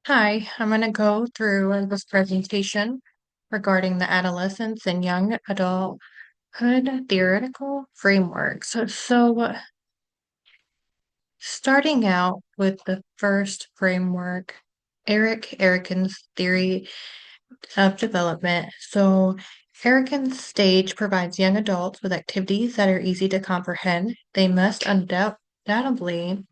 Hi, I'm going to go through this presentation regarding the adolescence and young adulthood theoretical frameworks. Starting out with the first framework, Eric Erickson's theory of development. Erickson's stage provides young adults with activities that are easy to comprehend. They must undoubtedly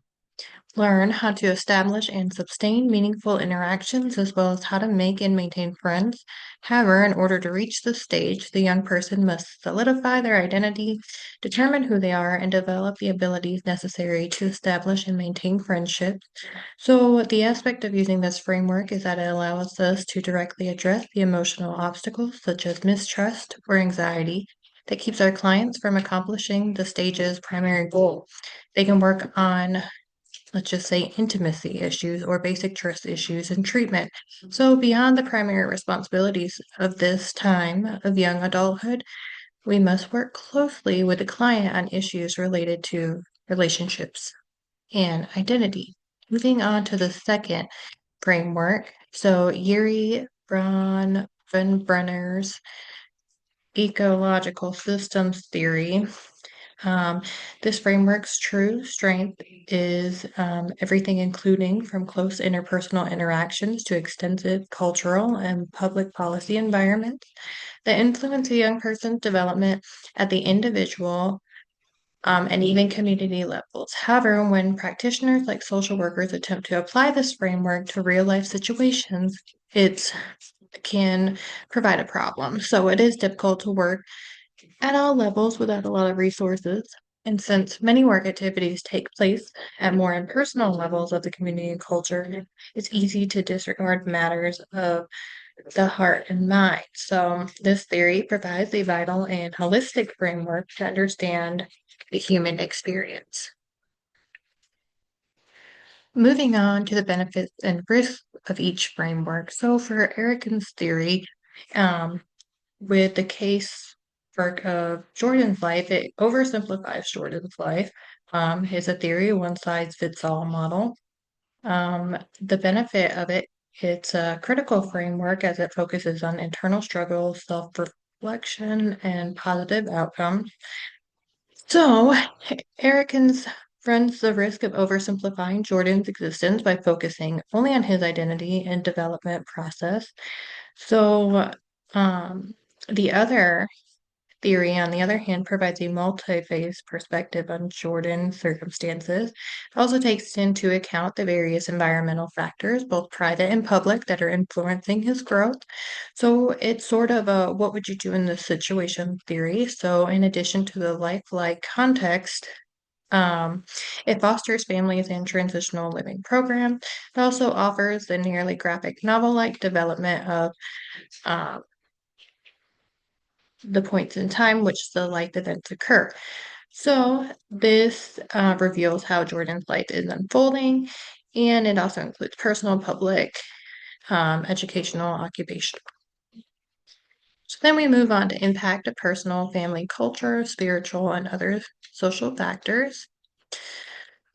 learn how to establish and sustain meaningful interactions as well as how to make and maintain friends. However, in order to reach this stage, the young person must solidify their identity, determine who they are, and develop the abilities necessary to establish and maintain friendships. The aspect of using this framework is that it allows us to directly address the emotional obstacles such as mistrust or anxiety that keeps our clients from accomplishing the stage's primary goal. They can work on, let's just say, intimacy issues or basic trust issues and treatment. So, beyond the primary responsibilities of this time of young adulthood, we must work closely with the client on issues related to relationships and identity. Moving on to the second framework. Yuri Brenner's ecological systems theory. um, this framework's true strength is everything, including from close interpersonal interactions to extensive cultural and public policy environments that influence a young person's development at the individual and even community levels. However, when practitioners like social workers attempt to apply this framework to real life situations, it can provide a problem. So it is difficult to work at all levels without a lot of resources. And since many work activities take place at more impersonal levels of the community and culture, it's easy to disregard matters of the heart and mind. So, this theory provides a vital and holistic framework to understand the human experience. Moving on to the benefits and risks of each framework. For Erickson's theory, um, with the case work of Jordan's life, it oversimplifies Jordan's life. Is a theory, one size fits all model. The benefit of it, it's a critical framework as it focuses on internal struggles, self-reflection, and positive outcomes. So, Erickens runs the risk of oversimplifying Jordan's existence by focusing only on his identity and development process. So, um, the other theory, on the other hand, provides a multi-phase perspective on Jordan's circumstances. It also takes into account the various environmental factors, both private and public, that are influencing his growth. So it's sort of a what would you do in this situation theory. So, in addition to the lifelike context, um, it fosters families and transitional living program. It also offers the nearly graphic novel-like development of um, the points in time which the life events occur. So this reveals how Jordan's life is unfolding, and it also includes personal, public, educational, occupational. So then we move on to impact of personal, family, culture, spiritual, and other social factors.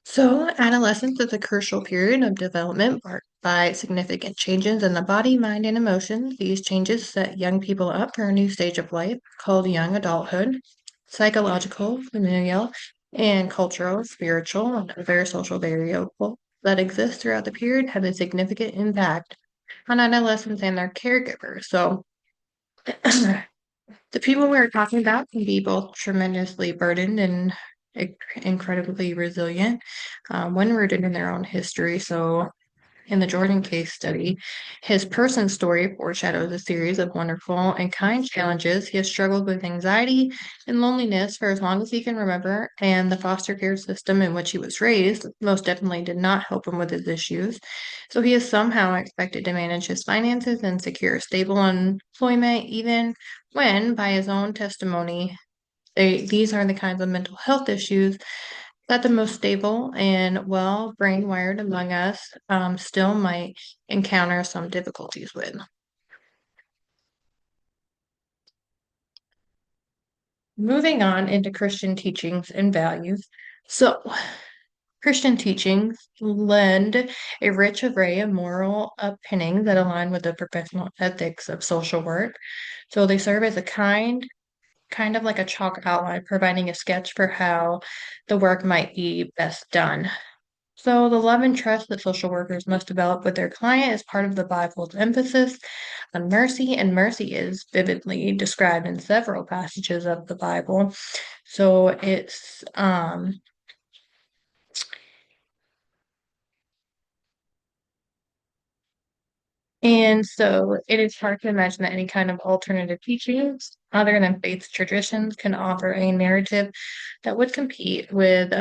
So, adolescence is a crucial period of development marked by significant changes in the body, mind, and emotions. These changes set young people up for a new stage of life called young adulthood. Psychological, familial, and cultural, spiritual, and other social variables that exist throughout the period have a significant impact on adolescents and their caregivers. The people we're talking about can be both tremendously burdened and incredibly resilient when rooted in their own history. So, in the Jordan case study, his person story foreshadows a series of wonderful and kind challenges. He has struggled with anxiety and loneliness for as long as he can remember, and the foster care system in which he was raised most definitely did not help him with his issues. So he is somehow expected to manage his finances and secure stable employment, even when, by his own testimony, these are the kinds of mental health issues that the most stable and well brain wired among us still might encounter some difficulties with. Moving on into Christian teachings and values. So, Christian teachings lend a rich array of moral underpinnings that align with the professional ethics of social work. So they serve as a kind of like a chalk outline, providing a sketch for how the work might be best done. So, the love and trust that social workers must develop with their client is part of the Bible's emphasis on mercy, and mercy is vividly described in several passages of the Bible. So, it is hard to imagine that any kind of alternative teachings other than faith traditions can offer a narrative that would compete with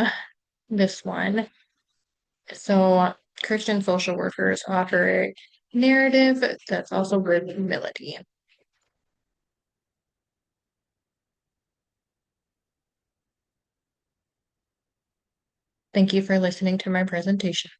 this one. So, Christian social workers offer a narrative that's also with humility. Thank you for listening to my presentation.